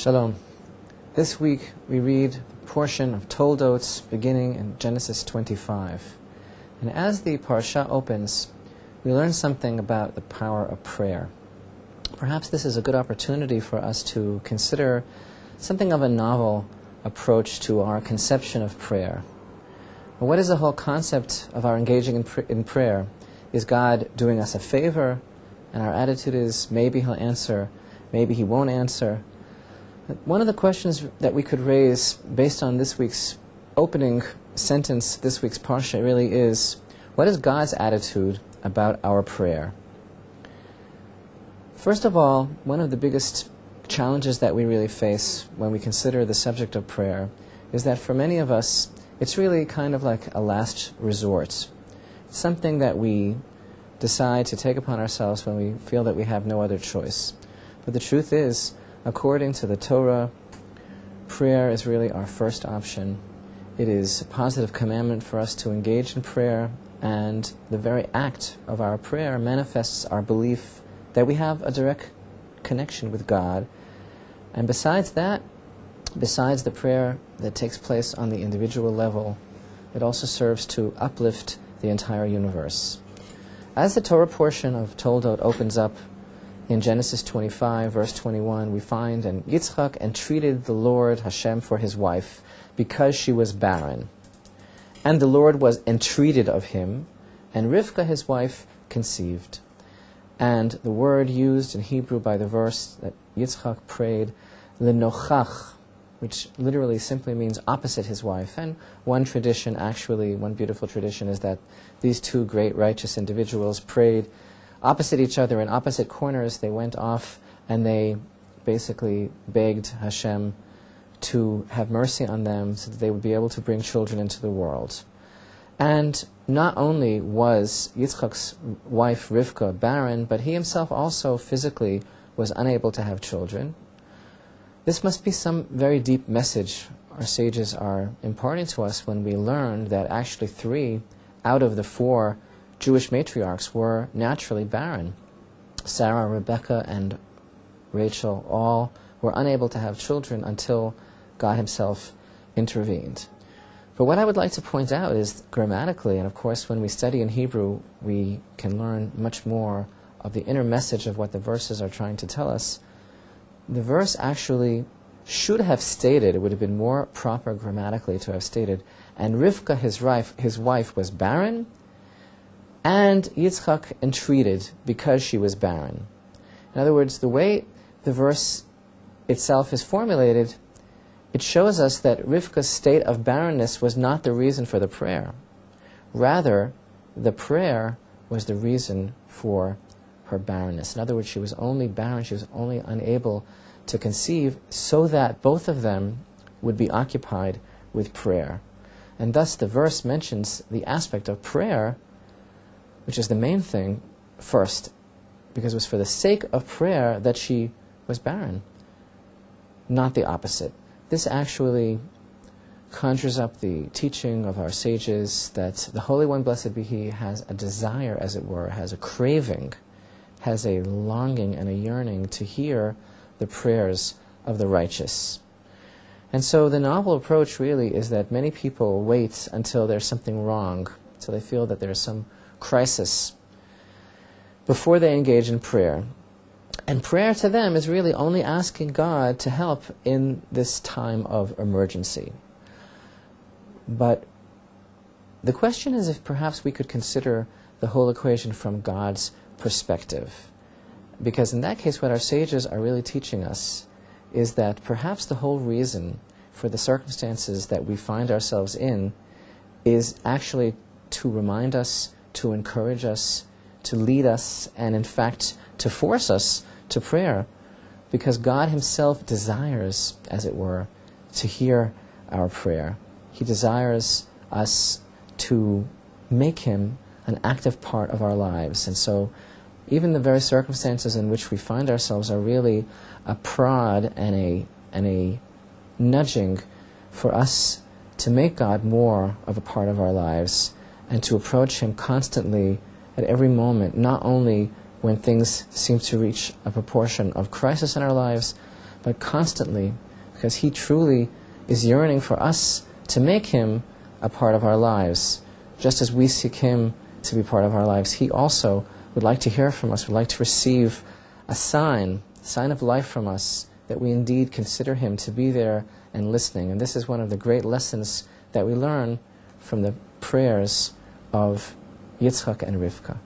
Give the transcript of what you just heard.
Shalom. This week we read a portion of Toldot beginning in Genesis 25. And as the parsha opens, we learn something about the power of prayer. Perhaps this is a good opportunity for us to consider something of a novel approach to our conception of prayer. Well, what is the whole concept of our engaging in prayer? Is God doing us a favor? And our attitude is, maybe He'll answer, maybe He won't answer. One of the questions that we could raise based on this week's opening sentence, this week's parsha, really is, what is God's attitude about our prayer? First of all, one of the biggest challenges that we really face when we consider the subject of prayer is that for many of us, it's really kind of like a last resort. It's something that we decide to take upon ourselves when we feel that we have no other choice. But the truth is, according to the Torah, prayer is really our first option. It is a positive commandment for us to engage in prayer, and the very act of our prayer manifests our belief that we have a direct connection with God. And besides that, besides the prayer that takes place on the individual level, it also serves to uplift the entire universe. As the Torah portion of Toldot opens up in Genesis 25, verse 21, we find, and Yitzchak entreated the Lord Hashem for his wife because she was barren. And the Lord was entreated of him, and Rivka his wife conceived. And the word used in Hebrew by the verse that Yitzchak prayed, lenochach, which literally simply means opposite his wife. And one tradition, actually, one beautiful tradition, is that these two great righteous individuals prayed opposite each other in opposite corners. They went off and they basically begged Hashem to have mercy on them so that they would be able to bring children into the world. And not only was Yitzchak's wife Rivka barren, but he himself also physically was unable to have children. This must be some very deep message our sages are imparting to us when we learn that actually 3 out of the 4 Jewish matriarchs were naturally barren. Sarah, Rebecca, and Rachel all were unable to have children until God Himself intervened. But what I would like to point out is grammatically, and of course when we study in Hebrew, we can learn much more of the inner message of what the verses are trying to tell us. The verse actually should have stated, it would have been more proper grammatically to have stated, and Rivka, his wife, was barren, and Yitzchak entreated because she was barren. In other words, the way the verse itself is formulated, it shows us that Rivka's state of barrenness was not the reason for the prayer. Rather, the prayer was the reason for her barrenness. In other words, she was only barren, she was only unable to conceive so that both of them would be occupied with prayer. And thus the verse mentions the aspect of prayer, which is the main thing, first, because it was for the sake of prayer that she was barren, not the opposite. This actually conjures up the teaching of our sages that the Holy One, blessed be He, has a desire, as it were, has a craving, has a longing and a yearning to hear the prayers of the righteous. And so the novel approach really is that many people wait until there's something wrong, until they feel that there's some crisis, before they engage in prayer. And prayer to them is really only asking God to help in this time of emergency. But the question is if perhaps we could consider the whole equation from God's perspective. Because in that case, what our sages are really teaching us is that perhaps the whole reason for the circumstances that we find ourselves in is actually to remind us, to encourage us, to lead us, and in fact to force us to prayer, because God Himself desires, as it were, to hear our prayer. He desires us to make Him an active part of our lives. And so even the very circumstances in which we find ourselves are really a prod and a nudging for us to make God more of a part of our lives and to approach Him constantly at every moment, not only when things seem to reach a proportion of crisis in our lives, but constantly, because He truly is yearning for us to make Him a part of our lives. Just as we seek Him to be part of our lives, He also would like to hear from us, would like to receive a sign of life from us, that we indeed consider Him to be there and listening. And this is one of the great lessons that we learn from the prayers of Yitzchak and Rivka.